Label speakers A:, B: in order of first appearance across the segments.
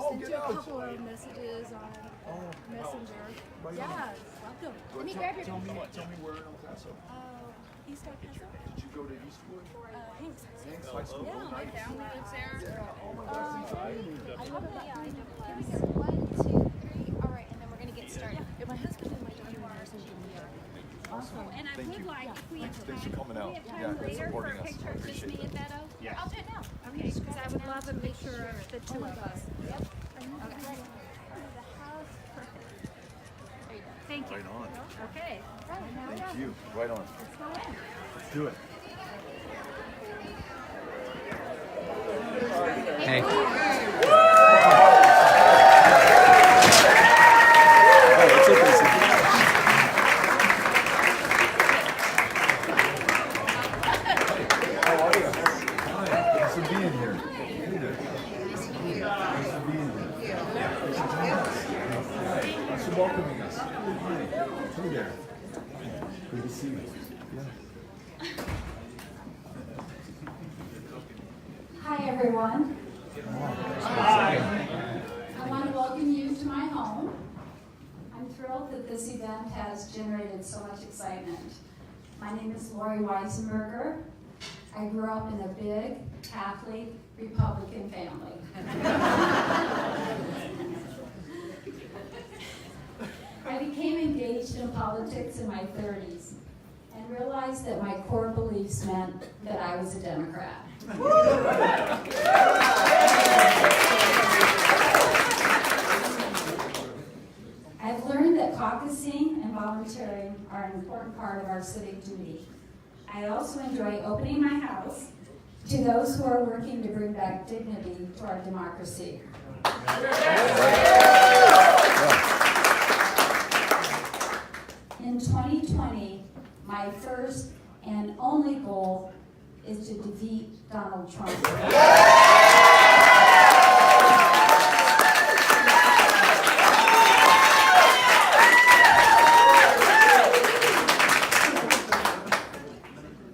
A: sent you a couple of messages on Messenger. Yeah, welcome. Let me grab your
B: Tell me where in El Paso.
A: East El Paso?
B: Did you go to Eastwood?
A: Hanks.
B: Hanks High School.
A: Yeah, my family lives there.
B: Yeah, oh my gosh, thanks for being here.
A: I love it. Here we go. 1, 2, 3. All right, and then we're going to get started. My husband and my daughter are nursing in New York.
B: Awesome.
C: And I would like, if we have time,
B: Thanks for coming out.
C: we have
B: Yeah,
C: time
B: and
C: later for
B: supporting
C: a
B: us.
C: picture
B: I
C: of just
B: appreciate
C: me and
B: that.
C: Beto.
A: Yeah.
C: I'll do it now.
A: Okay, because I would love a picture of the two of us. Yep.
C: Thank you.
B: Right on.
C: Okay.
B: Thank you. Right on. Let's do it.
D: Hey.
B: Oh, it's okay. How are you? Hi. Thanks for being here. Thanks for being here. Thanks for joining us. Thanks for welcoming us. Hi. Hey there. Good to see you. Yeah.
E: Hi, everyone. I want to welcome you to my home. I'm thrilled that this event has generated so much excitement. My name is Lori Weisenberger. I grew up in a big Catholic Republican family. I became engaged in politics in my 30s and realized that my core beliefs meant that I was a Democrat. I've learned that caucusing and volunteering are an important part of our civic duty. I also enjoy opening my house to those who are working to bring back dignity to our democracy. In 2020, my first and only goal is to defeat Donald Trump.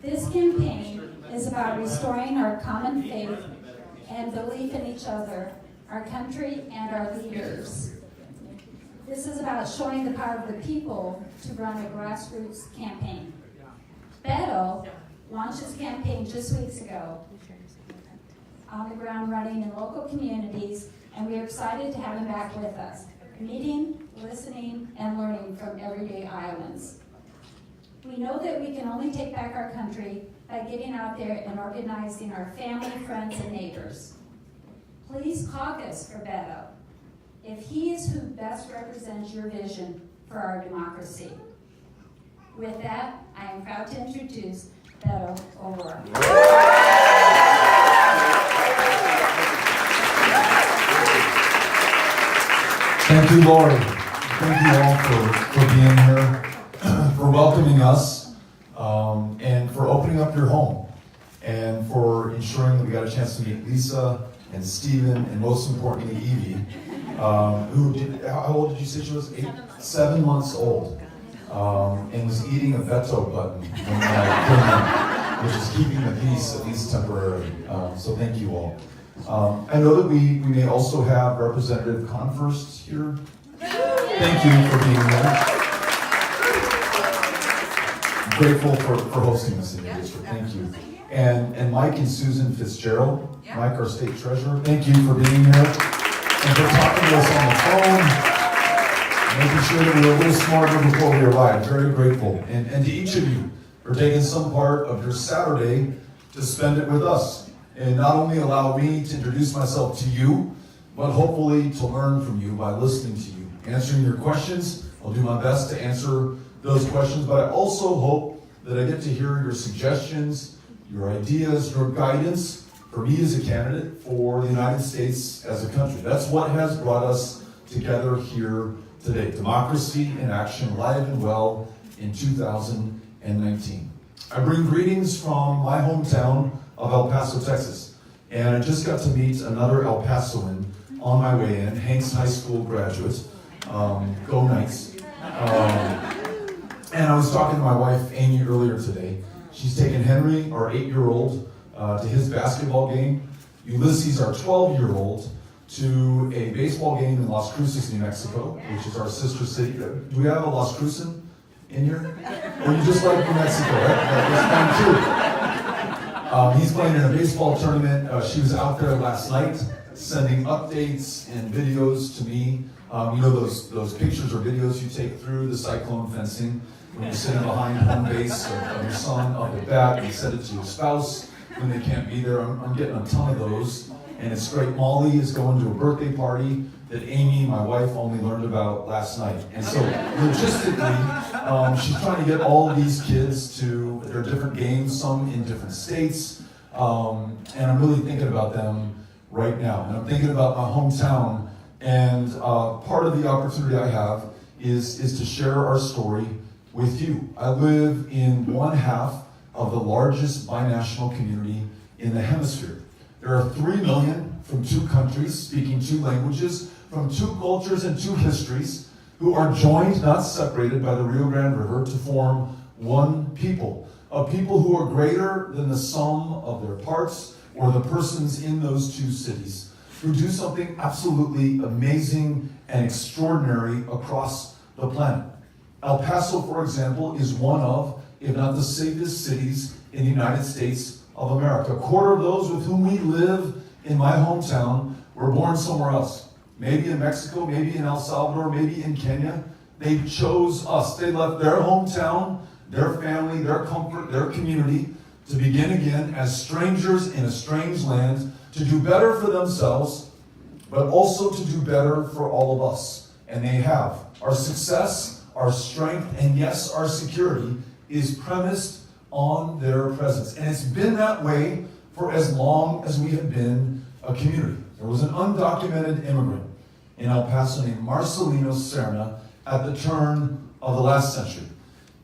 E: This campaign is about restoring our common faith and belief in each other, our country, and our leaders. This is about showing the power of the people to run a grassroots campaign. Beto launched his campaign just weeks ago, on the ground running in local communities, and we are excited to have him back with us, meeting, listening, and learning from everyday Iowans. We know that we can only take back our country by getting out there and organizing our family, friends, and neighbors. Please caucus for Beto, if he is who best represents your vision for our democracy. With that, I am proud to introduce Beto O'Rourke.
F: Thank you, Lori. Thank you all for being here, for welcoming us, and for opening up your home, and for ensuring that we got a chance to meet Lisa and Steven, and most importantly, Evie, how old did you say she was? 7 months old, and was eating a Beto button when I came in, which is keeping the peace, at least temporarily. So thank you all. I know that we may also have Representative Converse here. Thank you for being here. I'm grateful for hosting us in the district. Thank you. And Mike and Susan Fitzgerald, Mike, our state treasurer, thank you for being here and for talking to us on the phone, making sure that we were a little smarter before we arrived. Very grateful. And to each of you for taking some part of your Saturday to spend it with us. And not only allow me to introduce myself to you, but hopefully to learn from you by listening to you, answering your questions. I'll do my best to answer those questions, but I also hope that I get to hear your suggestions, your ideas, your guidance for me as a candidate for the United States as a country. That's what has brought us together here today. Democracy in action, live and well in 2019. I bring greetings from my hometown of El Paso, Texas. And I just got to meet another El Pasoan on my way in, Hanks High School graduate. Go Knights. And I was talking to my wife, Amy, earlier today. She's taken Henry, our 8-year-old, to his basketball game. Ulysses, our 12-year-old, to a baseball game in Las Cruces, New Mexico, which is our sister city. Do we have a Las Cruces in here? Or you just like New Mexico, right? That's fine too. He's playing in a baseball tournament. She was out there last night sending updates and videos to me. You know those pictures or videos you take through the cyclone fencing when you're sitting behind home base of your son up at bat and send it to your spouse when they can't be there. I'm getting a ton of those. And it's great. Molly is going to a birthday party that Amy, my wife, only learned about last night. And so logistically, she's trying to get all of these kids to their different games, some in different states. And I'm really thinking about them right now. And I'm thinking about my hometown. And part of the opportunity I have is to share our story with you. I live in one half of the largest binational community in the hemisphere. There are 3 million from 2 countries, speaking 2 languages, from 2 cultures and 2 histories, who are joined, not separated, by the Rio Grande River to form one people. A people who are greater than the sum of their parts or the persons in those 2 cities, who do something absolutely amazing and extraordinary across the planet. El Paso, for example, is one of, if not the safest cities in the United States of America. A quarter of those with whom we live in my hometown were born somewhere else. Maybe in Mexico, maybe in El Salvador, maybe in Kenya. They chose us. They left their hometown, their family, their comfort, their community to begin again as strangers in a strange land, to do better for themselves, but also to do better for all of us. And they have. Our success, our strength, and yes, our security is premised on their presence. And it's been that way for as long as we have been a community. There was an undocumented immigrant in El Paso named Marcelino Serna at the turn of the last century.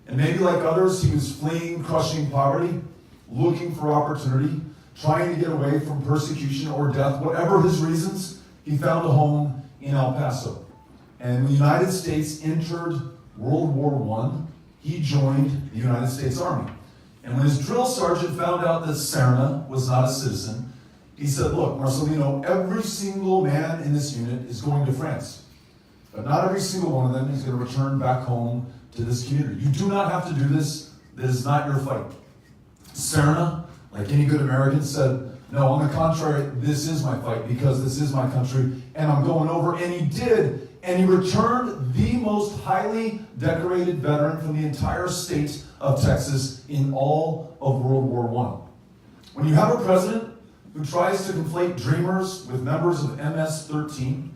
F: And maybe like others, he was fleeing crushing poverty, looking for opportunity, trying to get away from persecution or death. Whatever his reasons, he found a home in El Paso. And when the United States entered World War I, he joined the United States Army. And when his drill sergeant found out that Serna was not a citizen, he said, look, Marcelino, every single man in this unit is going to France. But not every single one of them is going to return back home to this community. You do not have to do this. This is not your fight. Serna, like any good American, said, no, on the contrary, this is my fight because this is my country and I'm going over. And he did. And he returned the most highly decorated veteran from the entire state of Texas in all of World War I. When you have a president who tries to conflate dreamers with members of MS-13,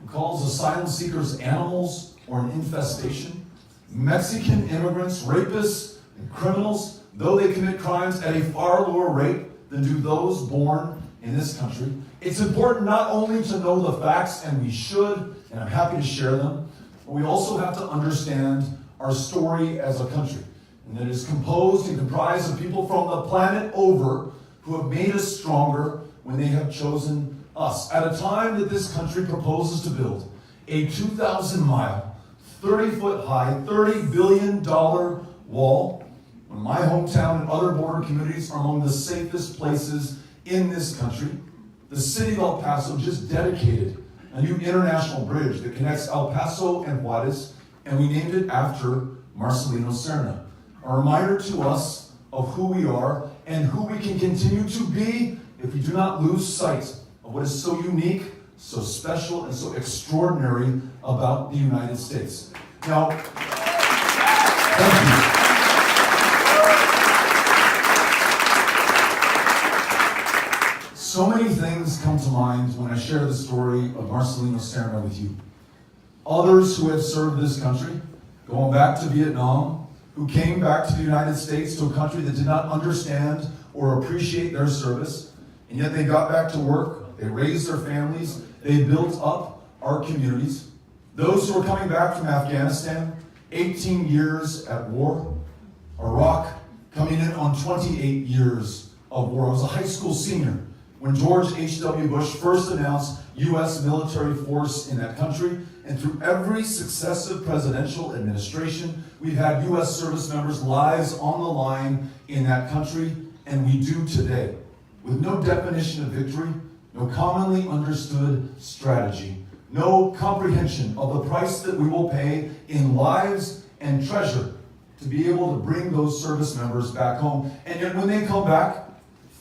F: who calls asylum seekers animals or an infestation, Mexican immigrants, rapists, and criminals, though they commit crimes at a far lower rate than do those born in this country, it's important not only to know the facts, and we should, and I'm happy to share them, but we also have to understand our story as a country. And that it is composed and comprised of people from the planet over who have made us stronger when they have chosen us. At a time that this country proposes to build a 2,000-mile, 30-foot high, $30 billion wall, when my hometown and other border communities are among the safest places in this country, the city of El Paso just dedicated a new international bridge that connects El Paso and Juarez, and we named it after Marcelino Serna. A reminder to us of who we are and who we can continue to be if we do not lose sight of what is so unique, so special, and so extraordinary about the United States. Now, thank you. So many things come to mind when I share the story of Marcelino Serna with you. Others who have served this country, going back to Vietnam, who came back to the United States, to a country that did not understand or appreciate their service, and yet they got back to work, they raised their families, they built up our communities. Those who are coming back from Afghanistan, 18 years at war, Iraq, coming in on 28 years of war. I was a high school senior when George H.W. Bush first announced U.S. military force in that country, and through every successive presidential administration, we've had U.S. service members' lives on the line in that country, and we do today. With no definition of victory, no commonly understood strategy, no comprehension of the price that we will pay in lives and treasure to be able to bring those service members back home. And yet when they come back,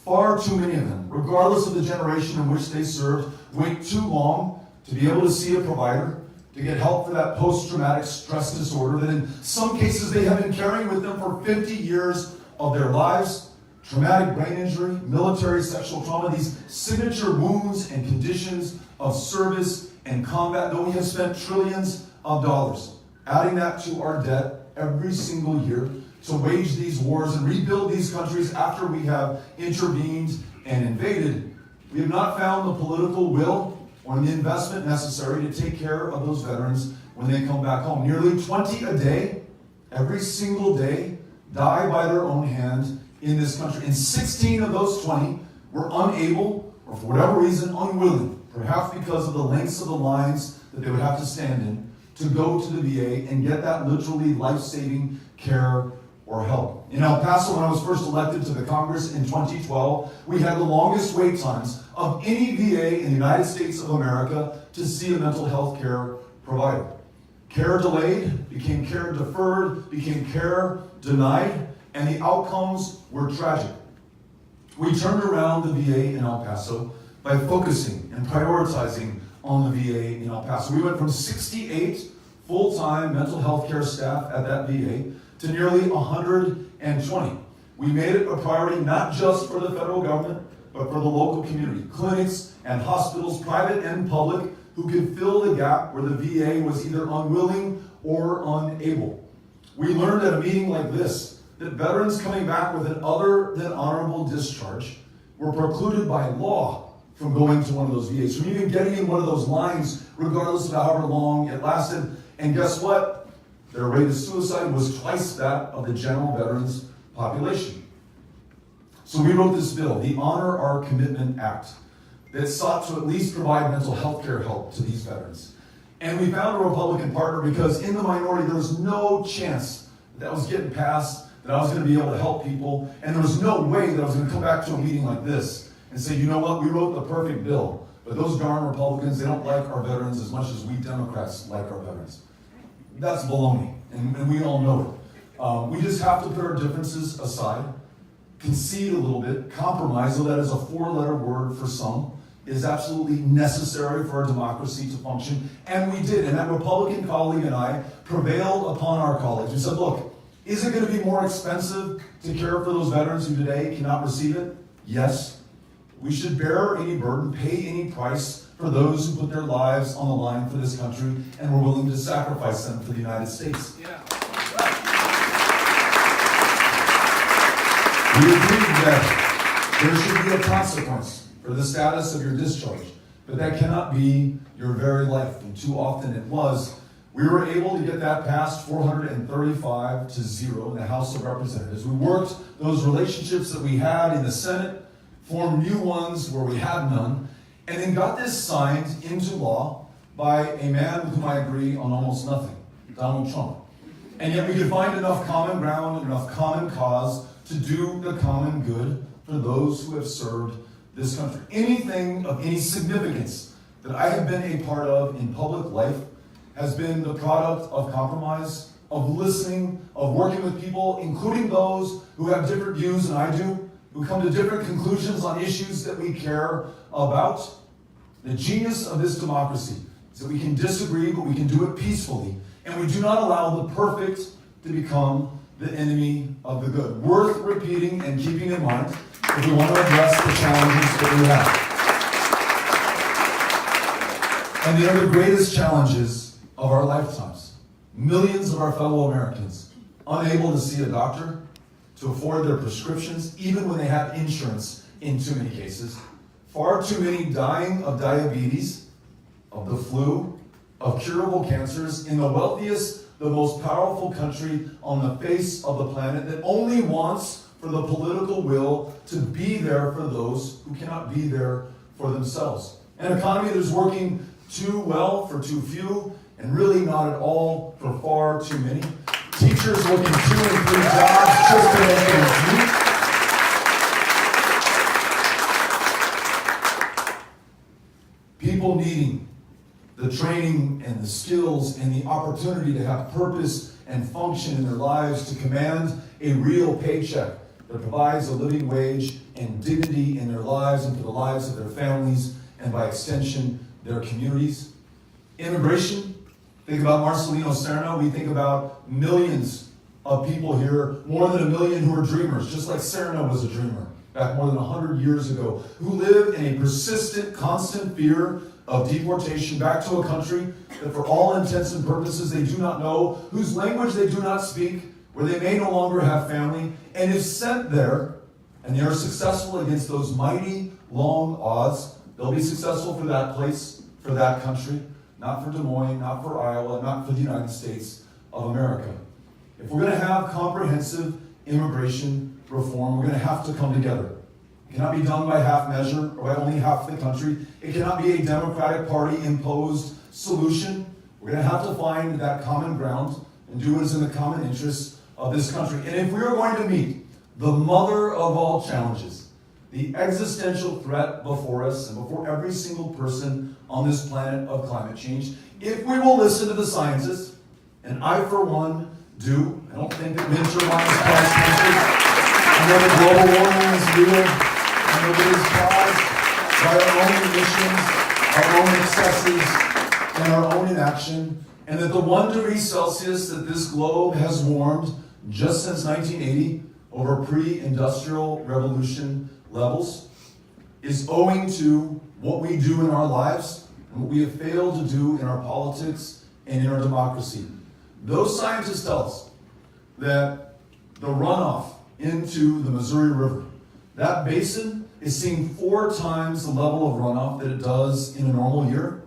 F: far too many of them, regardless of the generation in which they served, wait too long to be able to see a provider, to get help for that post-traumatic stress disorder that in some cases they have been carrying with them for 50 years of their lives. Traumatic brain injury, military sexual trauma, these signature wounds and conditions of service and combat, though we have spent trillions of dollars adding that to our debt every single year to wage these wars and rebuild these countries after we have intervened and invaded, we have not found the political will or the investment necessary to take care of those veterans when they come back home. Nearly 20 a day, every single day, die by their own hand in this country. And 16 of those 20 were unable, or for whatever reason, unwilling, perhaps because of the lengths of the lines that they would have to stand in, to go to the VA and get that literally life-saving care or help. In El Paso, when I was first elected to the Congress in 2012, we had the longest wait times of any VA in the United States of America to see a mental health care provider. Care delayed became care deferred, became care denied, and the outcomes were tragic. We turned around the VA in El Paso by focusing and prioritizing on the VA in El Paso. We went from 68 full-time mental health care staff at that VA to nearly 120. We made it a priority not just for the federal government, but for the local community, clinics and hospitals, private and public, who could fill the gap where the VA was either unwilling or unable. We learned at a meeting like this that veterans coming back with an other than honorable discharge were precluded by law from going to one of those VAs, from even getting in one of those lines, regardless of however long it lasted. And guess what? Their rate of suicide was twice that of the general veterans population. So we wrote this bill, the Honor Our Commitment Act, that sought to at least provide mental health care help to these veterans. And we found a Republican partner because in the minority there was no chance that was getting passed, that I was going to be able to help people, and there was no way that I was going to come back to a meeting like this and say, you know what, we wrote the perfect bill, but those darn Republicans, they don't like our veterans as much as we Democrats like our veterans. That's baloney, and we all know it. We just have to put our differences aside, concede a little bit, compromise, though that is a four-letter word for some, is absolutely necessary for our democracy to function, and we did. And that Republican colleague and I prevailed upon our colleagues. We said, look, is it going to be more expensive to care for those veterans who today cannot receive it? Yes. We should bear any burden, pay any price for those who put their lives on the line for this country and were willing to sacrifice them for the United States. Yeah. We agreed that there should be a consequence for the status of your discharge, but that cannot be your very life, and too often it was. We were able to get that passed 435 to 0 in the House of Representatives. We worked those relationships that we had in the Senate, formed new ones where we had none, and then got this signed into law by a man with whom I agree on almost nothing, Donald Trump. And yet we could find enough common ground, enough common cause to do the common good for those who have served this country. Anything of any significance that I have been a part of in public life has been the product of compromise, of listening, of working with people, including those who have different views than I do, who come to different conclusions on issues that we care about. The genius of this democracy is that we can disagree, but we can do it peacefully, and we do not allow the perfect to become the enemy of the good. Worth repeating and keeping in mind if we want to address the challenges that we have. And they are the greatest challenges of our lifetimes. Millions of our fellow Americans unable to see a doctor, to afford their prescriptions, even when they have insurance in too many cases. Far too many dying of diabetes, of the flu, of curable cancers in the wealthiest, the most powerful country on the face of the planet that only wants for the political will to be there for those who cannot be there for themselves. An economy that is working too well for too few, and really not at all for far too many. Teachers working 2 and 3 jobs just to make ends meet. people needing the training and the skills and the opportunity to have purpose and function in their lives, to command a real paycheck that provides a living wage and dignity in their lives and for the lives of their families and by extension, their communities. Immigration, think about Marcelino Serna. We think about millions of people here, more than 1 million who are dreamers, just like Serna was a dreamer back more than 100 years ago, who live in a persistent, constant fear of deportation back to a country that for all intents and purposes they do not know, whose language they do not speak, where they may no longer have family, and if sent there, and they are successful against those mighty, long odds, they'll be successful for that place, for that country, not for Des Moines, not for Iowa, not for the United States of America. If we're going to have comprehensive immigration reform, we're going to have to come together. It cannot be done by half measure or by only half the country. It cannot be a Democratic Party imposed solution. We're going to have to find that common ground and do what is in the common interest of this country. And if we are going to meet the mother of all challenges, the existential threat before us and before every single person on this planet of climate change, if we will listen to the scientists, and I for one do, I don't think that wind turbines cause cancer. I know that global warming is real. I know that it is caused by our own emissions, our own excesses, and our own inaction, and that the 1 degree Celsius that this globe has warmed just since 1980 over pre-industrial revolution levels is owing to what we do in our lives and what we have failed to do in our politics and in our democracy. Those scientists tell us that the runoff into the Missouri River, that basin is seeing 4 times the level of runoff that it does in a normal year.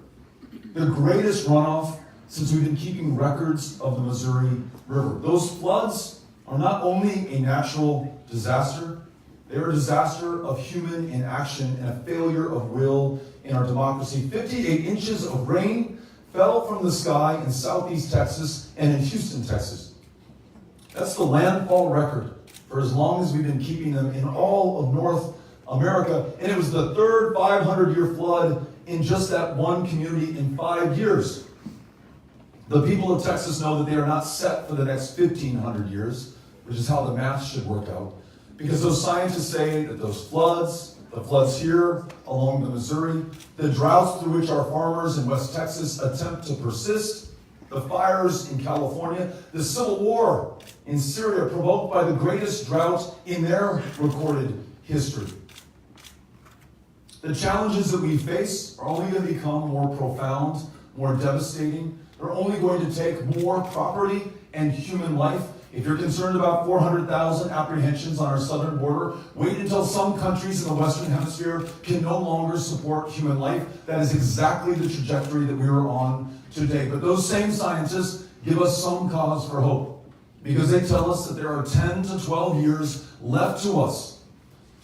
F: The greatest runoff since we've been keeping records of the Missouri River. Those floods are not only a natural disaster, they are a disaster of human inaction and a failure of will in our democracy. 58 inches of rain fell from the sky in southeast Texas and in Houston, Texas. That's the landfall record for as long as we've been keeping them in all of North America. And it was the third 500-year flood in just that one community in 5 years. The people of Texas know that they are not set for the next 1,500 years, which is how the math should work out. Because those scientists say that those floods, the floods here along the Missouri, the droughts through which our farmers in West Texas attempt to persist, the fires in California, the civil war in Syria provoked by the greatest drought in their recorded history. The challenges that we face are only going to become more profound, more devastating. They're only going to take more property and human life. If you're concerned about 400,000 apprehensions on our southern border, wait until some countries in the Western Hemisphere can no longer support human life. That is exactly the trajectory that we are on today. But those same scientists give us some cause for hope, because they tell us that there are 10 to 12 years left to us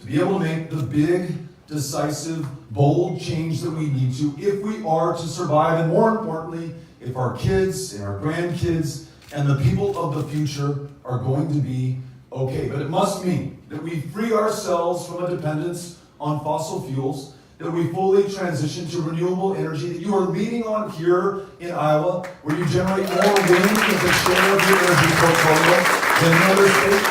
F: to be able to make the big, decisive, bold change that we need to if we are to survive, and more importantly, if our kids and our grandkids and the people of the future are going to be okay. But it must mean that we free ourselves from a dependence on fossil fuels, that we fully transition to renewable energy, that you are leading on here in Iowa, where you generate more wind as a share of your energy portfolio than any other state.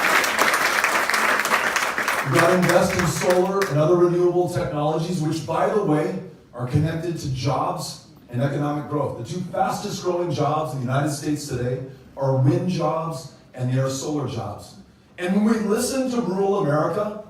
F: You've got to invest in solar and other renewable technologies, which, by the way, are connected to jobs and economic growth. The 2 fastest growing jobs in the United States today are wind jobs and they are solar jobs. And when we listen to rural America,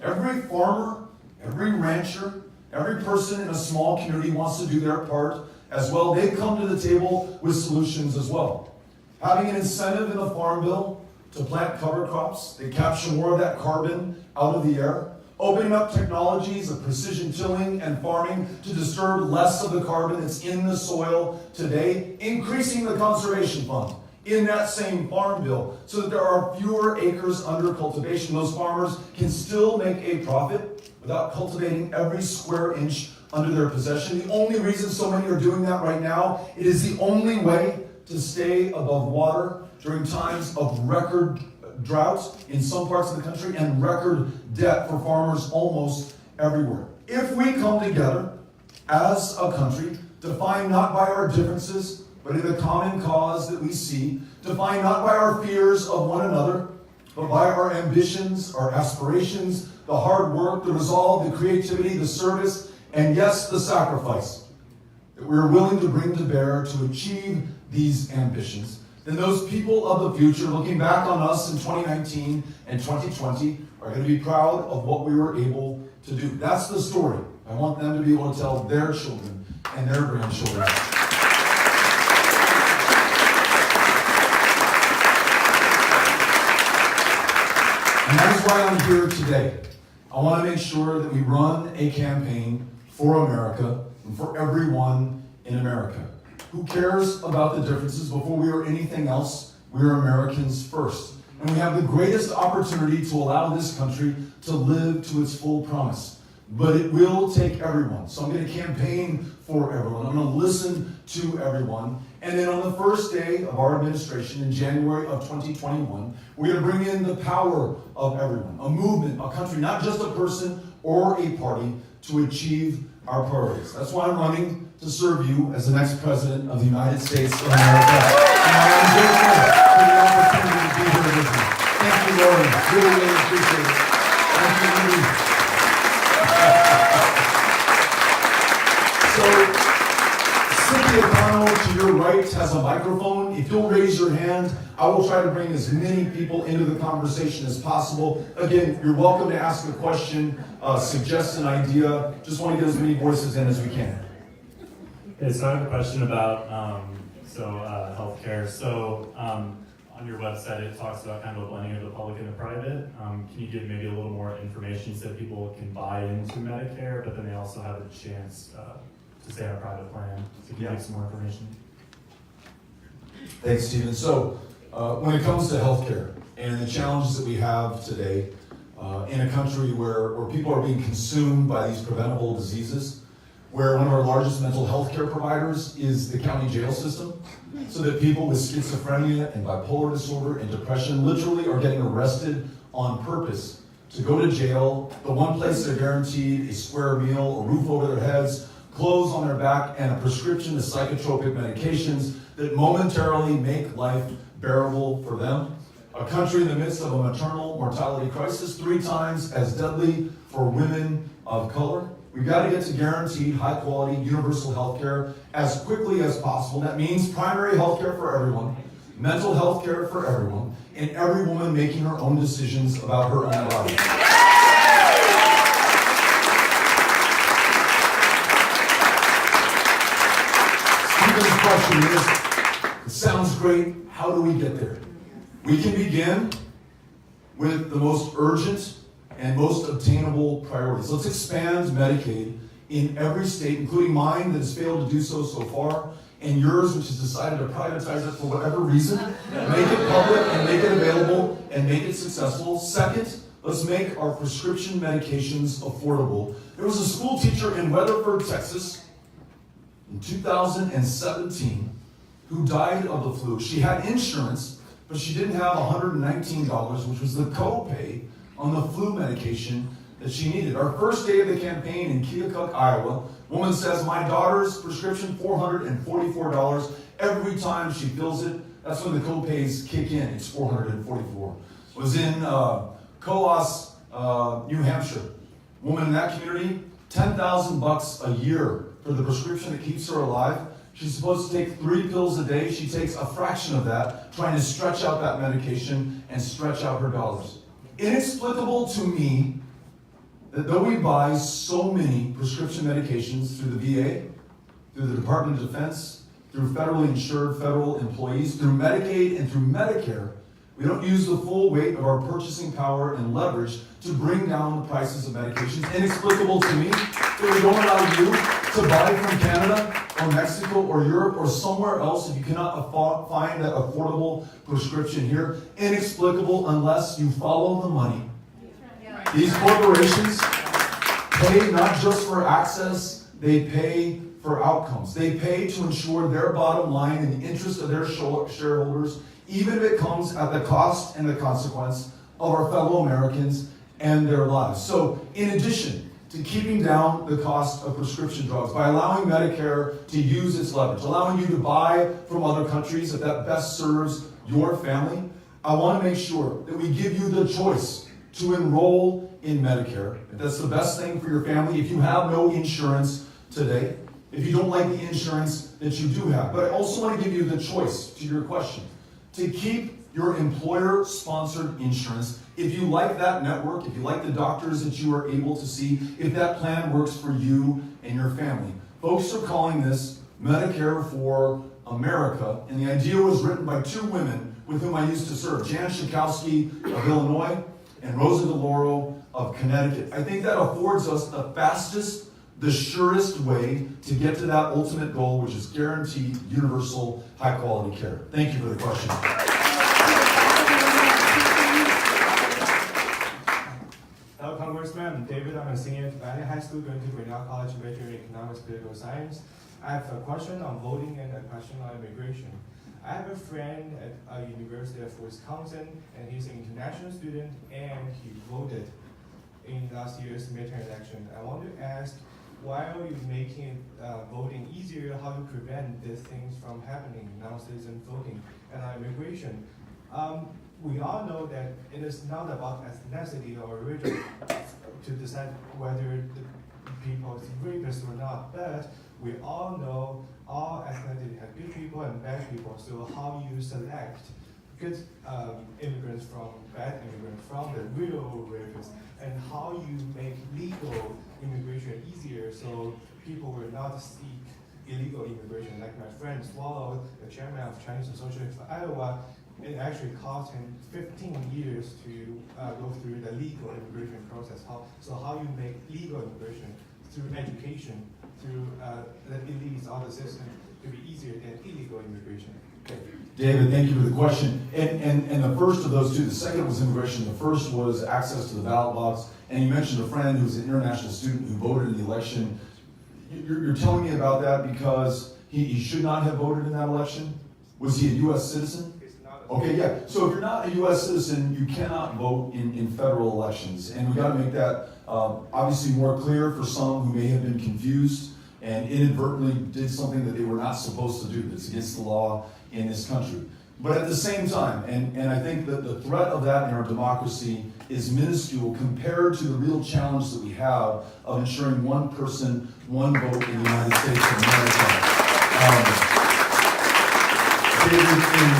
F: every farmer, every rancher, every person in a small community wants to do their part as well. They come to the table with solutions as well. Having an incentive in the Farm Bill to plant cover crops, they capture more of that carbon out of the air. Opening up technologies of precision tilling and farming to disturb less of the carbon that's in the soil today. Increasing the conservation fund in that same farm bill so that there are fewer acres under cultivation. Those farmers can still make a profit without cultivating every square inch under their possession. The only reason so many are doing that right now, it is the only way to stay above water during times of record droughts in some parts of the country and record debt for farmers almost everywhere. If we come together as a country, defined not by our differences, but in the common cause that we see, defined not by our fears of one another, but by our ambitions, our aspirations, the hard work, the resolve, the creativity, the service, and yes, the sacrifice that we're willing to bring to bear to achieve these ambitions, then those people of the future looking back on us in 2019 and 2020 are going to be proud of what we were able to do. That's the story. I want them to be able to tell their children and their grandchildren. And that is why I'm here today. I want to make sure that we run a campaign for America and for everyone in America. Who cares about the differences? Before we are anything else, we are Americans first. And we have the greatest opportunity to allow this country to live to its full promise. But it will take everyone. So I'm going to campaign for everyone. I'm going to listen to everyone. And then on the first day of our administration in January of 2021, we're going to bring in the power of everyone, a movement, a country, not just a person or a party, to achieve our priorities. That's why I'm running to serve you as the next president of the United States of America. And I am grateful for the opportunity to be here with you. Thank you, Lori. Really, really appreciate it. Thank you, Lee. So, Cynthia Connell, to your right, has a microphone. If you'll raise your hand, I will try to bring as many people into the conversation as possible. Again, you're welcome to ask a question, suggest an idea. Just want to get as many voices in as we can.
C: Okay, so I have a question about healthcare. So on your website, it talks about kind of a blending of the public and the private. Can you give maybe a little more information so that people can buy into Medicare, but then they also have a chance to stay on a private plan? So can you give some more information?
F: Thanks, Stephen. So when it comes to healthcare and the challenges that we have today in a country where people are being consumed by these preventable diseases, where one of our largest mental health care providers is the county jail system, so that people with schizophrenia and bipolar disorder and depression literally are getting arrested on purpose to go to jail. The one place they're guaranteed a square meal, a roof over their heads, clothes on their back, and a prescription to psychotropic medications that momentarily make life bearable for them. A country in the midst of a maternal mortality crisis 3 times as deadly for women of color. We've got to get to guaranteed high-quality universal health care as quickly as possible. That means primary health care for everyone, mental health care for everyone, and every woman making her own decisions about her own body. Stephen's question is, it sounds great, how do we get there? We can begin with the most urgent and most obtainable priorities. Let's expand Medicaid in every state, including mine that has failed to do so far, and yours, which has decided to privatize it for whatever reason. Make it public and make it available and make it successful. Second, let's make our prescription medications affordable. There was a school teacher in Weatherford, Texas, in 2017, who died of the flu. She had insurance, but she didn't have $119, which was the copay on the flu medication that she needed. Our first day of the campaign in Keokuk, Iowa, woman says, my daughter's prescription, $444. Every time she fills it, that's when the copays kick in. It's $444. Was in Coos, New Hampshire. Woman in that community, $10,000 a year for the prescription that keeps her alive. She's supposed to take 3 pills a day. She takes a fraction of that, trying to stretch out that medication and stretch out her dollars. Inexplicable to me that though we buy so many prescription medications through the VA, through the Department of Defense, through federally insured federal employees, through Medicaid and through Medicare, we don't use the full weight of our purchasing power and leverage to bring down the prices of medications. Inexplicable to me that we don't allow you to buy from Canada or Mexico or Europe or somewhere else if you cannot find that affordable prescription here. Inexplicable unless you follow the money. These corporations pay not just for access, they pay for outcomes. They pay to ensure their bottom line in the interest of their shareholders, even if it comes at the cost and the consequence of our fellow Americans and their lives. So in addition to keeping down the cost of prescription drugs by allowing Medicare to use its leverage, allowing you to buy from other countries if that best serves your family. I want to make sure that we give you the choice to enroll in Medicare. If that's the best thing for your family, if you have no insurance today, if you don't like the insurance that you do have. But I also want to give you the choice, to your question, to keep your employer-sponsored insurance. If you like that network, if you like the doctors that you are able to see, if that plan works for you and your family. Folks are calling this Medicare for America, and the idea was written by two women with whom I used to serve, Jan Schakowsky of Illinois and Rosa DeLauro of Connecticut. I think that affords us the fastest, the surest way to get to that ultimate goal, which is guaranteed universal high-quality care. Thank you for the question.
D: Hello, Congressman. I'm David. I'm a senior at Valley High School going to Grinnell College, majoring in economics, political science. I have a question on voting and a question on immigration. I have a friend at a university of Wisconsin, and he's an international student, and he voted in last year's midterm election. I want to ask, why are you making voting easier? How do you prevent these things from happening, non-citizen voting and immigration? We all know that it is not about ethnicity or religion to decide whether the people is rapist or not, but we all know all ethnicity have good people and bad people, so how you select good immigrants from bad immigrants, from the real rapists, and how you make legal immigration easier so people will not seek illegal immigration. Like my friend Swallow, the chairman of Chinese Association for Iowa, it actually cost him 15 years to go through the legal immigration process. How you make legal immigration through education, through the elites, all the system, to be easier than illegal immigration. Okay.
F: David, thank you for the question. And the first of those two, the second was immigration. The first was access to the ballot box. And you mentioned a friend who's an international student who voted in the election. You're telling me about that because he should not have voted in that election? Was he a U.S. citizen? Okay, yeah. So if you're not a U.S. citizen, you cannot vote in federal elections. And we got to make that obviously more clear for some who may have been confused and inadvertently did something that they were not supposed to do that's against the law in this country. But at the same time, and I think that the threat of that in our democracy is minuscule compared to the real challenge that we have of ensuring one person, one vote in the United States of America. David, in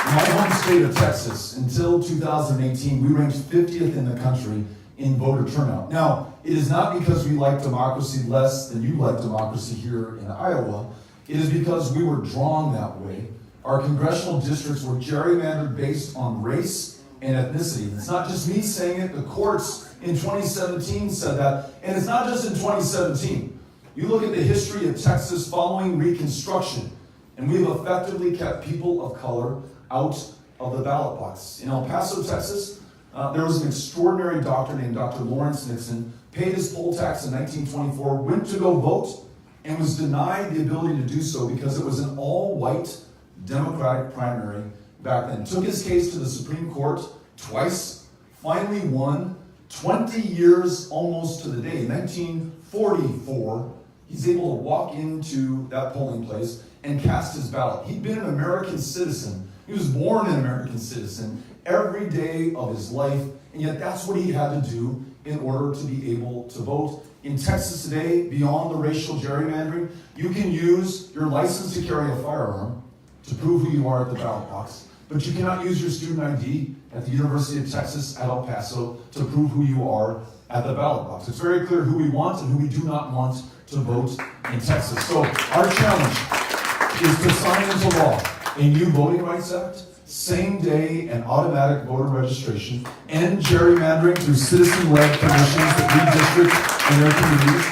F: my home state of Texas, until 2018, we ranked 50th in the country in voter turnout. Now, it is not because we like democracy less than you like democracy here in Iowa. It is because we were drawn that way. Our congressional districts were gerrymandered based on race and ethnicity. It's not just me saying it. The courts in 2017 said that. And it's not just in 2017. You look at the history of Texas following Reconstruction, and we've effectively kept people of color out of the ballot box. In El Paso, Texas, there was an extraordinary doctor named Dr. Lawrence Nixon, paid his poll tax in 1924, went to go vote, and was denied the ability to do so because it was an all-white Democratic primary back then. Took his case to the Supreme Court twice, finally won. 20 years almost to the day, 1944, he's able to walk into that polling place and cast his ballot. He'd been an American citizen. He was born an American citizen every day of his life, and yet that's what he had to do in order to be able to vote. In Texas today, beyond the racial gerrymandering, you can use your license to carry a firearm to prove who you are at the ballot box, but you cannot use your student ID at the University of Texas at El Paso to prove who you are at the ballot box. It's very clear who we want and who we do not want to vote in Texas. So our challenge is to sign into law a new Voting Rights Act, same day and automatic voter registration, end gerrymandering through citizen-led commissions that redistrict in their communities.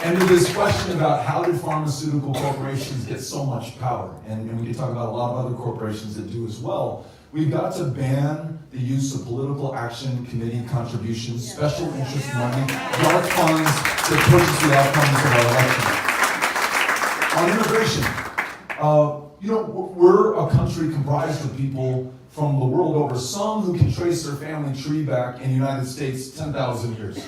F: And to this question about how did pharmaceutical corporations get so much power, and we can talk about a lot of other corporations that do as well, we've got to ban the use of political action committee contributions, special interest money, dark funds that purchase the outcomes of our elections. On immigration, we're a country comprised of people from the world over, some who can trace their family tree back in the United States 10,000 years.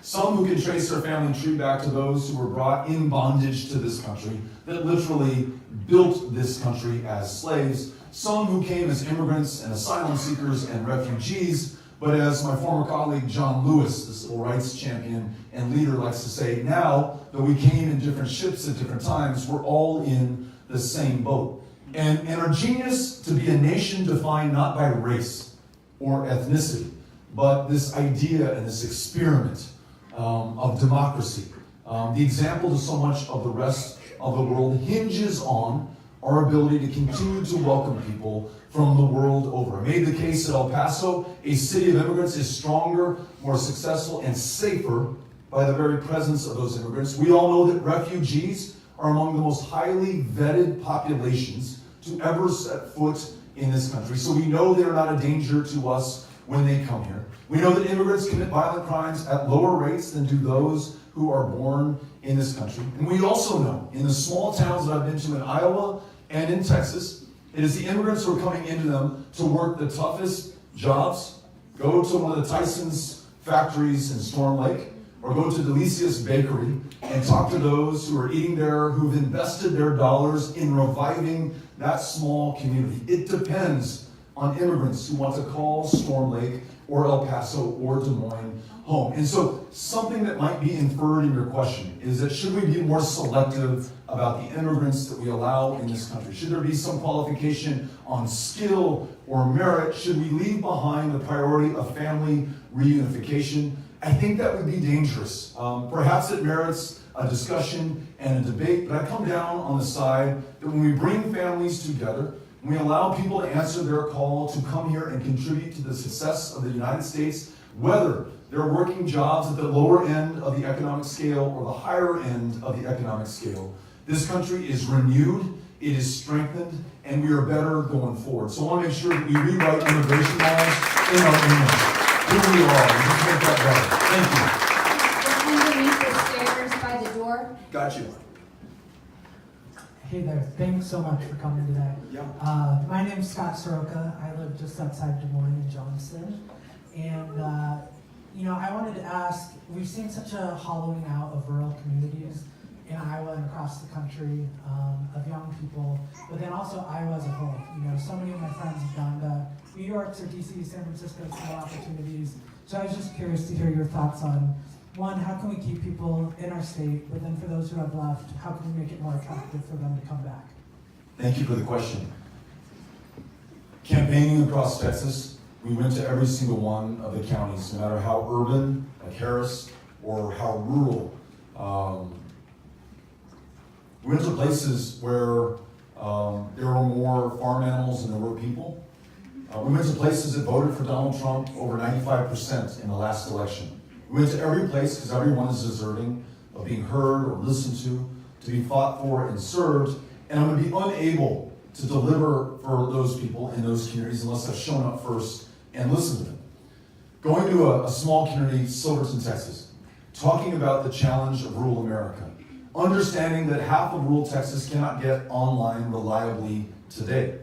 F: Some who can trace their family tree back to those who were brought in bondage to this country, that literally built this country as slaves. Some who came as immigrants and asylum seekers and refugees, but as my former colleague John Lewis, the civil rights champion and leader, likes to say, now that we came in different ships at different times, we're all in the same boat. And our genius to be a nation defined not by race or ethnicity, but this idea and this experiment of democracy. The example to so much of the rest of the world hinges on our ability to continue to welcome people from the world over. I made the case that El Paso, a city of immigrants, is stronger, more successful, and safer by the very presence of those immigrants. We all know that refugees are among the most highly vetted populations to ever set foot in this country. So we know they are not a danger to us when they come here. We know that immigrants commit violent crimes at lower rates than do those who are born in this country. And we also know, in the small towns that I've been to in Iowa and in Texas, it is the immigrants who are coming into them to work the toughest jobs, go to one of the Tyson's factories in Storm Lake, or go to Delicia's Bakery and talk to those who are eating there, who've invested their dollars in reviving that small community. It depends on immigrants who want to call Storm Lake or El Paso or Des Moines home. And so something that might be inferred in your question is that should we be more selective about the immigrants that we allow in this country? Should there be some qualification on skill or merit? Should we leave behind the priority of family reunification? I think that would be dangerous. Perhaps it merits a discussion and a debate, but I come down on the side that when we bring families together, we allow people to answer their call to come here and contribute to the success of the United States, whether they're working jobs at the lower end of the economic scale or the higher end of the economic scale. This country is renewed, it is strengthened, and we are better going forward. So I want to make sure that we rewrite immigration laws in our image. Here we are, and just make that better. Thank you.
E: We're underneath the stairs by the door.
F: Got you.
G: Hey there, thanks so much for coming today.
F: Yeah.
G: My name's Scott Soroka. I live just outside Des Moines in Johnston. And, I wanted to ask, we've seen such a hollowing out of rural communities in Iowa and across the country of young people, but then also Iowa as a whole. So many of my friends have gone to New York or DC, San Francisco, some opportunities. So I was just curious to hear your thoughts on, one, how can we keep people in our state, but then for those who have left, how can we make it more attractive for them to come back?
F: Thank you for the question. Campaigning across Texas, we went to every single one of the counties, no matter how urban, like Harris, or how rural. We went to places where there were more farm animals than there were people. We went to places that voted for Donald Trump over 95% in the last election. We went to every place because everyone is deserving of being heard or listened to be fought for and served. And I'm going to be unable to deliver for those people in those communities unless I've shown up first and listened to them. Going to a small community, Silverton, Texas, talking about the challenge of rural America, understanding that half of rural Texas cannot get online reliably today.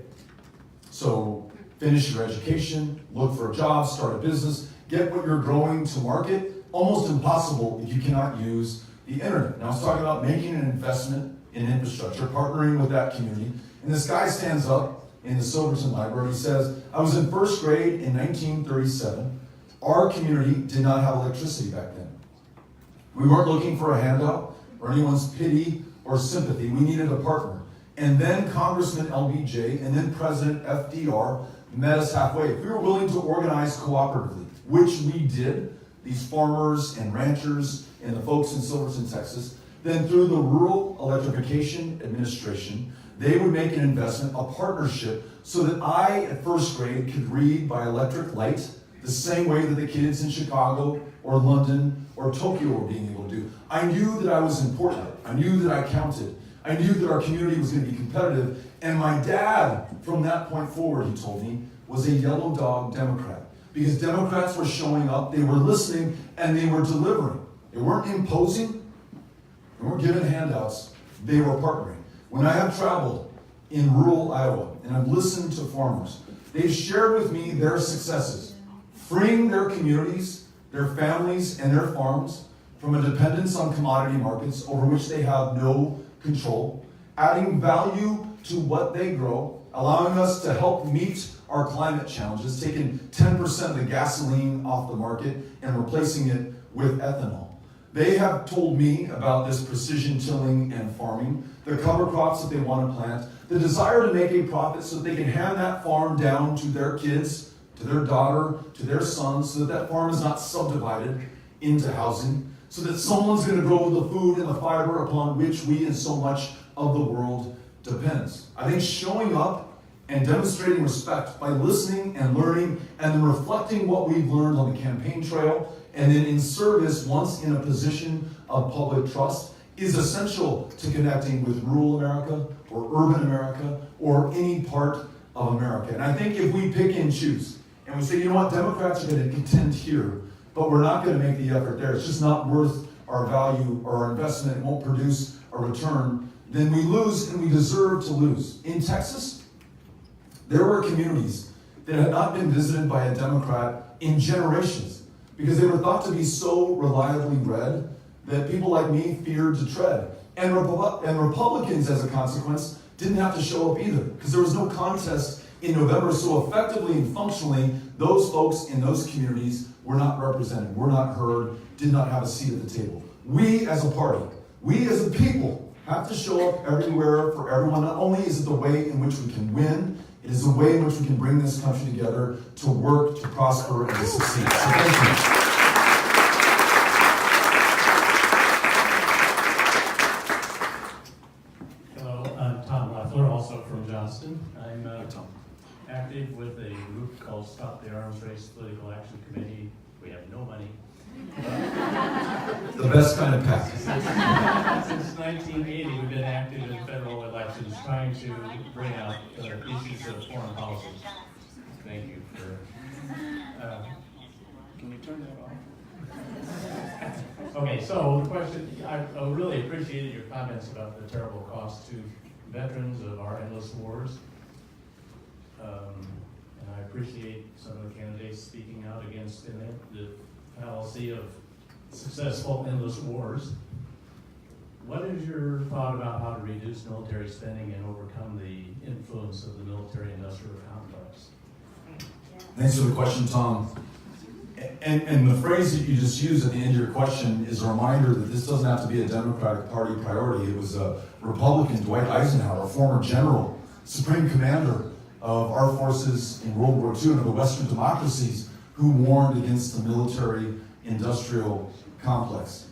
F: So finish your education, look for a job, start a business, get what you're growing to market. Almost impossible if you cannot use the internet. Now I was talking about making an investment in infrastructure, partnering with that community. And this guy stands up in the Silverton Library. He says, I was in first grade in 1937. Our community did not have electricity back then. We weren't looking for a handout or anyone's pity or sympathy. We needed a partner. And then Congressman LBJ and then President FDR met us halfway. If we were willing to organize cooperatively, which we did, these farmers and ranchers and the folks in Silverton, Texas, then through the Rural Electrification Administration, they would make an investment, a partnership, so that I, at first grade, could read by electric light the same way that the kids in Chicago or London or Tokyo were being able to do. I knew that I was important. I knew that I counted. I knew that our community was going to be competitive. And my dad, from that point forward, he told me, was a yellow dog Democrat. Because Democrats were showing up, they were listening, and they were delivering. They weren't imposing, they weren't giving handouts, they were partnering. When I have traveled in rural Iowa, and I've listened to farmers, they've shared with me their successes, freeing their communities, their families, and their farms from a dependence on commodity markets over which they have no control, adding value to what they grow, allowing us to help meet our climate challenges, taking 10% of the gasoline off the market and replacing it with ethanol. They have told me about this precision tilling and farming, the cover crops that they want to plant, the desire to make a profit so that they can hand that farm down to their kids, to their daughter, to their sons, so that that farm is not subdivided into housing, so that someone's going to grow the food and the fiber upon which we and so much of the world depends. I think showing up and demonstrating respect by listening and learning and then reflecting what we've learned on the campaign trail and then in service once in a position of public trust is essential to connecting with rural America or urban America or any part of America. And I think if we pick and choose and we say, you know what, Democrats are going to contend here, but we're not going to make the effort there. It's just not worth our value or our investment. It won't produce a return. Then we lose, and we deserve to lose. In Texas, there were communities that had not been visited by a Democrat in generations because they were thought to be so reliably red that people like me feared to tread. And Republicans, as a consequence, didn't have to show up either because there was no contest in November. So effectively and functionally, those folks in those communities were not represented, were not heard, did not have a seat at the table. We as a party, we as a people, have to show up everywhere for everyone. Not only is it the way in which we can win, it is the way in which we can bring this country together to work, to prosper, and to succeed. So thank you.
H: Hello, I'm Tom Leffler, also from Johnston. I'm active with a group called Stop the Arms Race Political Action Committee. We have no money.
F: The best kind of pack.
H: Since 1980, we've been active in federal elections trying to bring out issues of foreign policy. Thank you for... can you turn that off? Okay, so the question, I really appreciated your comments about the terrible cost to veterans of our endless wars. And I appreciate some of the candidates speaking out against the fallacy of successful endless wars. What is your thought about how to reduce military spending and overcome the influence of the military-industrial complex?
F: Thanks for the question, Tom. And the phrase that you just used at the end of your question is a reminder that this doesn't have to be a Democratic Party priority. It was a Republican, Dwight Eisenhower, a former general, supreme commander of our forces in World War II and of the Western democracies, who warned against the military-industrial complex.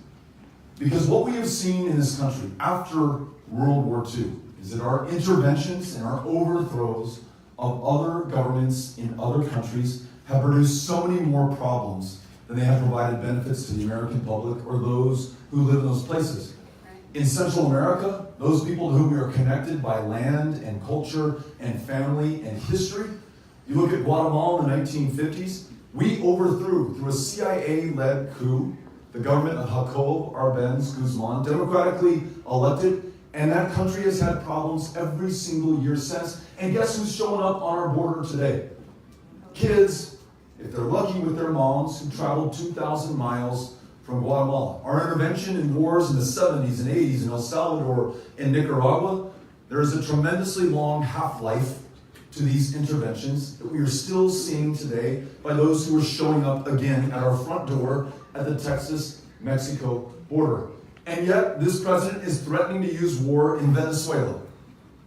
F: Because what we have seen in this country after World War II is that our interventions and our overthrows of other governments in other countries have produced so many more problems than they have provided benefits to the American public or those who live in those places. In Central America, those people to whom we are connected by land and culture and family and history, you look at Guatemala in the 1950s, we overthrew, through a CIA-led coup, the government of Jacob Arbenz Guzman, democratically elected, and that country has had problems every single year since. And guess who's showing up on our border today? Kids, if they're lucky with their moms, who traveled 2,000 miles from Guatemala. Our intervention in wars in the 70s and 80s in El Salvador and Nicaragua, there is a tremendously long half-life to these interventions that we are still seeing today by those who are showing up again at our front door at the Texas-Mexico border. And yet, this president is threatening to use war in Venezuela,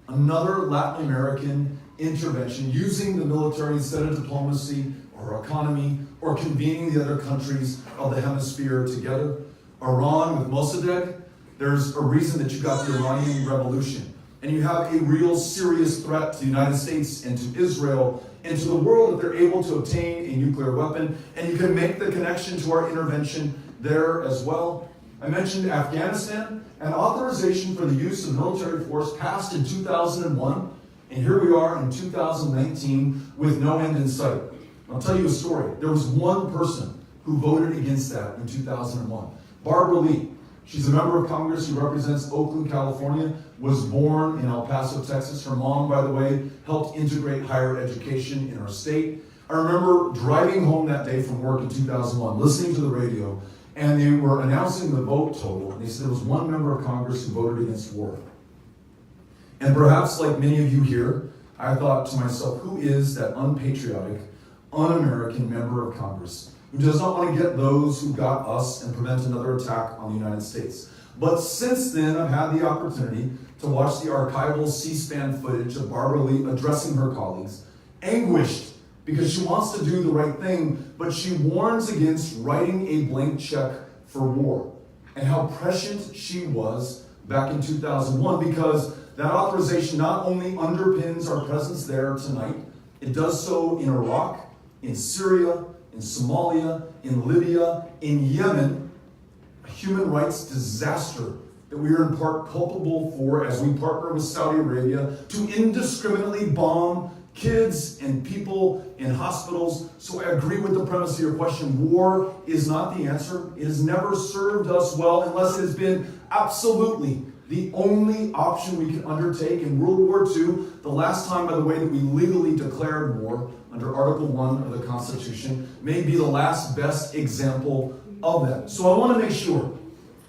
F: another Latin American intervention using the military instead of diplomacy or economy or convening the other countries of the hemisphere together. Iran with Mossadegh, there's a reason that you got the Iranian Revolution. And you have a real serious threat to the United States and to Israel and to the world that they're able to obtain a nuclear weapon. And you can make the connection to our intervention there as well. I mentioned Afghanistan, and authorization for the use of military force passed in 2001. And here we are in 2019 with no end in sight. I'll tell you a story. There was one person who voted against that in 2001. Barbara Lee. She's a member of Congress who represents Oakland, California, was born in El Paso, Texas. Her mom, by the way, helped integrate higher education in our state. I remember driving home that day from work in 2001, listening to the radio, and they were announcing the vote total, and they said there was one member of Congress who voted against war. And perhaps like many of you here, I thought to myself, who is that unpatriotic, un-American member of Congress who does not want to get those who got us and prevent another attack on the United States? But since then, I've had the opportunity to watch the archival C-SPAN footage of Barbara Lee addressing her colleagues, anguished because she wants to do the right thing, but she warns against writing a blank check for war, and how prescient she was back in 2001, because that authorization not only underpins our presence there tonight, it does so in Iraq, in Syria, in Somalia, in Libya, in Yemen, a human rights disaster that we are in part culpable for as we partner with Saudi Arabia to indiscriminately bomb kids and people in hospitals. So I agree with the premise of your question. War is not the answer. It has never served us well unless it has been absolutely the only option we can undertake. In World War II, the last time, by the way, that we legally declared war under Article 1 of the Constitution, may be the last best example of that. So I want to make sure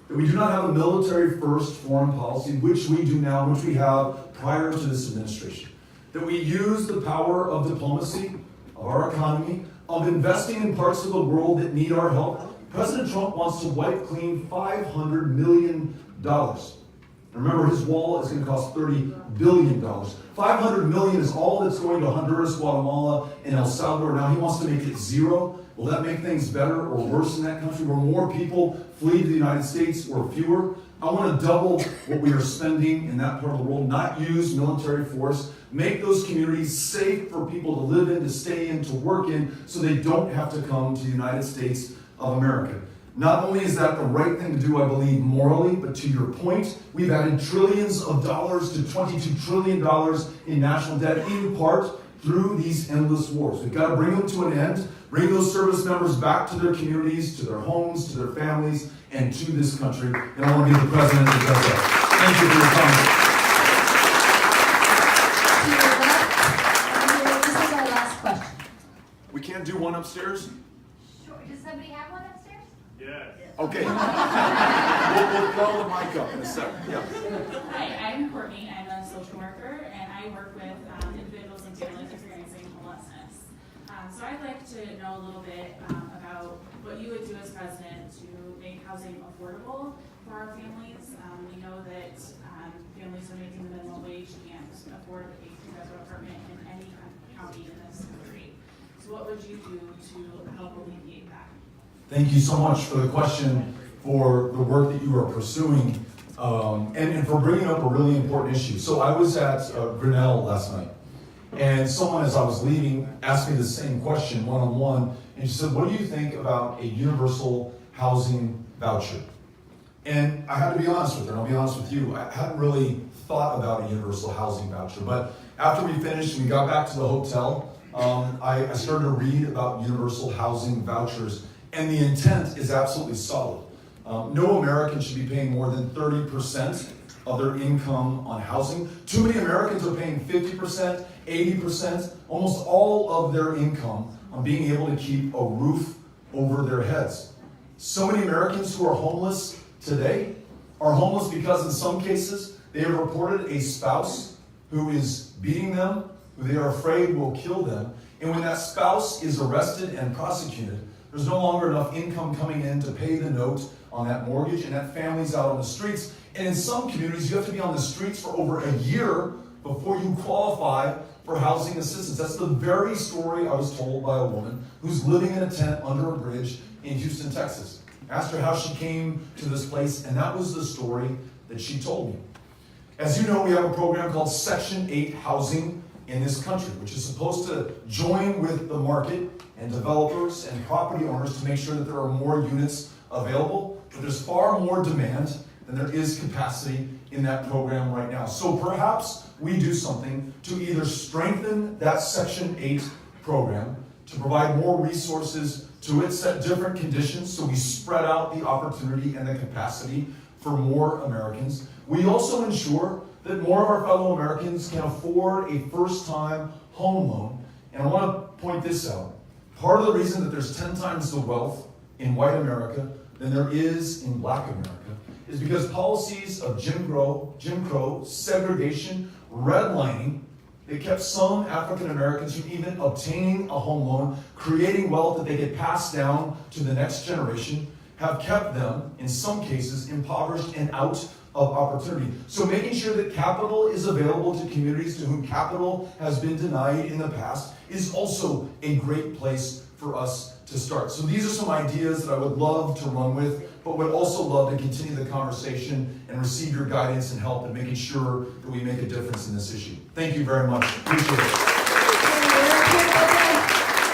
F: that we do not have a military-first foreign policy, which we do now, which we have prior to this administration. That we use the power of diplomacy, of our economy, of investing in parts of the world that need our help. President Trump wants to wipe clean $500 million. Remember, his wall is going to cost $30 billion. $500 million is all that's going to Honduras, Guatemala, and El Salvador. Now he wants to make it zero. Will that make things better or worse in that country where more people flee to the United States or fewer? I want to double what we are spending in that part of the world, not use military force, make those communities safe for people to live in, to stay in, to work in, so they don't have to come to the United States of America. Not only is that the right thing to do, I believe, morally, but to your point, we've added trillions of dollars to $22 trillion in national debt, in part through these endless wars. We've got to bring them to an end, bring those service members back to their communities, to their homes, to their families, and to this country. And I want to be the president that does that. Thank you for your comment.
E: This is our last question.
B: We can't do one upstairs?
A: Sure. Does somebody have one upstairs?
B: Okay. we'll call the mic up in a second. Yeah.
I: Hi, I'm Courtney. I'm a social worker, and I work with individuals and families experiencing homelessness. So I'd like to know a little bit about what you would do as president to make housing affordable for our families. We know that families who are making the minimum wage can't afford a two-bedroom apartment in any county in this country. So what would you do to help alleviate that?
F: Thank you so much for the question, for the work that you are pursuing, and for bringing up a really important issue. So I was at Grinnell last night, and someone, as I was leaving, asked me the same question one-on-one, and she said, what do you think about a universal housing voucher? And I had to be honest with her, and I'll be honest with you, I hadn't really thought about a universal housing voucher, but after we finished and we got back to the hotel, I started to read about universal housing vouchers. And the intent is absolutely solid. No American should be paying more than 30% of their income on housing. Too many Americans are paying 50%, 80%, almost all of their income on being able to keep a roof over their heads. So many Americans who are homeless today are homeless because in some cases they have reported a spouse who is beating them, who they are afraid will kill them. And when that spouse is arrested and prosecuted, there's no longer enough income coming in to pay the note on that mortgage, and that family's out on the streets. And in some communities, you have to be on the streets for over a year before you qualify for housing assistance. That's the very story I was told by a woman who's living in a tent under a bridge in Houston, Texas. I asked her how she came to this place, and that was the story that she told me. As you know, we have a program called Section 8 housing in this country, which is supposed to join with the market and developers and property owners to make sure that there are more units available. But there's far more demand than there is capacity in that program right now. So perhaps we do something to either strengthen that Section 8 program, to provide more resources to it, set different conditions so we spread out the opportunity and the capacity for more Americans. We also ensure that more of our fellow Americans can afford a first-time home loan. And I want to point this out. Part of the reason that there's 10 times the wealth in white America than there is in Black America is because policies of Jim Crow, segregation, redlining, they kept some African Americans from even obtaining a home loan, creating wealth that they could pass down to the next generation, have kept them, in some cases, impoverished and out of opportunity. So making sure that capital is available to communities to whom capital has been denied in the past is also a great place for us to start. So these are some ideas that I would love to run with, but would also love to continue the conversation and receive your guidance and help in making sure that we make a difference in this issue. Thank you very much. Appreciate it.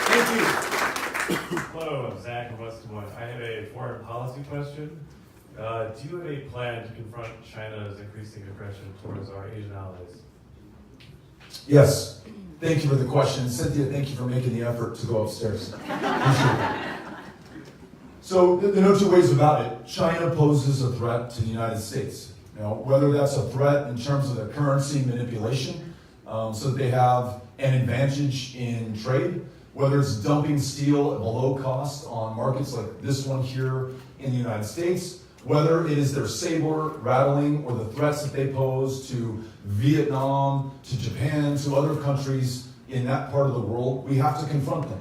F: Thank you.
J: Hello, I'm Zach from West Des Moines. I have a foreign policy question. Do you have a plan to confront China's increasing aggression towards our Asian allies?
F: Yes. Thank you for the question. Cynthia, thank you for making the effort to go upstairs. Appreciate it. So there are no two ways about it. China poses a threat to the United States. Now, whether that's a threat in terms of their currency manipulation, so that they have an advantage in trade, whether it's dumping steel at below cost on markets like this one here in the United States, whether it is their saber rattling or the threats that they pose to Vietnam, to Japan, to other countries in that part of the world, we have to confront them.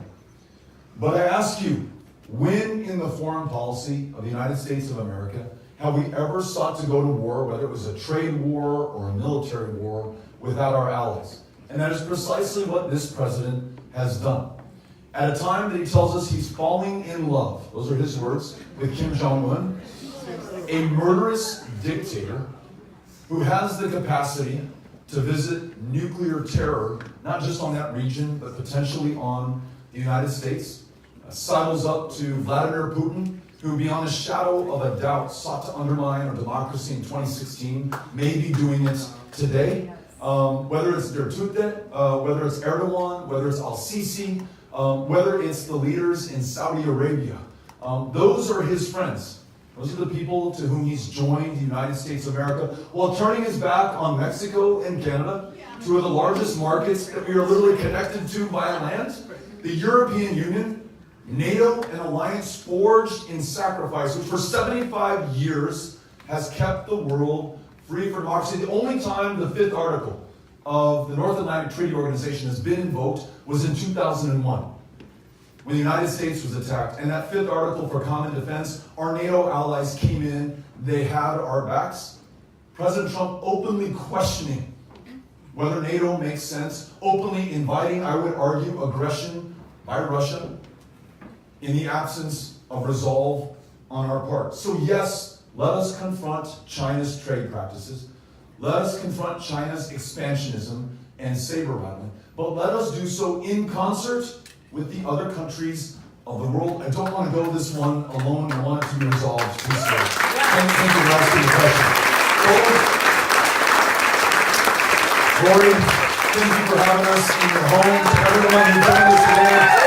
F: But I ask you, when in the foreign policy of the United States of America have we ever sought to go to war, whether it was a trade war or a military war, without our allies? And that is precisely what this president has done. At a time that he tells us he's falling in love, those are his words, with Kim Jong-un, a murderous dictator who has the capacity to visit nuclear terror, not just on that region, but potentially on the United States, sidles up to Vladimir Putin, who beyond a shadow of a doubt sought to undermine our democracy in 2016, may be doing it today. Whether it's Duterte, whether it's Erdogan, whether it's al-Sisi, whether it's the leaders in Saudi Arabia, those are his friends. Those are the people to whom he's joined the United States of America, while turning his back on Mexico and Canada, two of the largest markets that we are literally connected to via land, the European Union, NATO, an alliance forged in sacrifice, which for 75 years has kept the world free from democracy. The only time the fifth article of the North Atlantic Treaty Organization has been invoked was in 2001, when the United States was attacked. And that fifth article for common defense, our NATO allies came in, they had our backs. President Trump openly questioning whether NATO makes sense, openly inviting, I would argue, aggression by Russia in the absence of resolve on our part. So yes, let us confront China's trade practices. Let us confront China's expansionism and saber rattling. But let us do so in concert with the other countries of the world. I don't want to go this one alone. I want it to be resolved peacefully. Thank you for asking the question. Lori, thank you for having us in your home. To everyone who joined us today,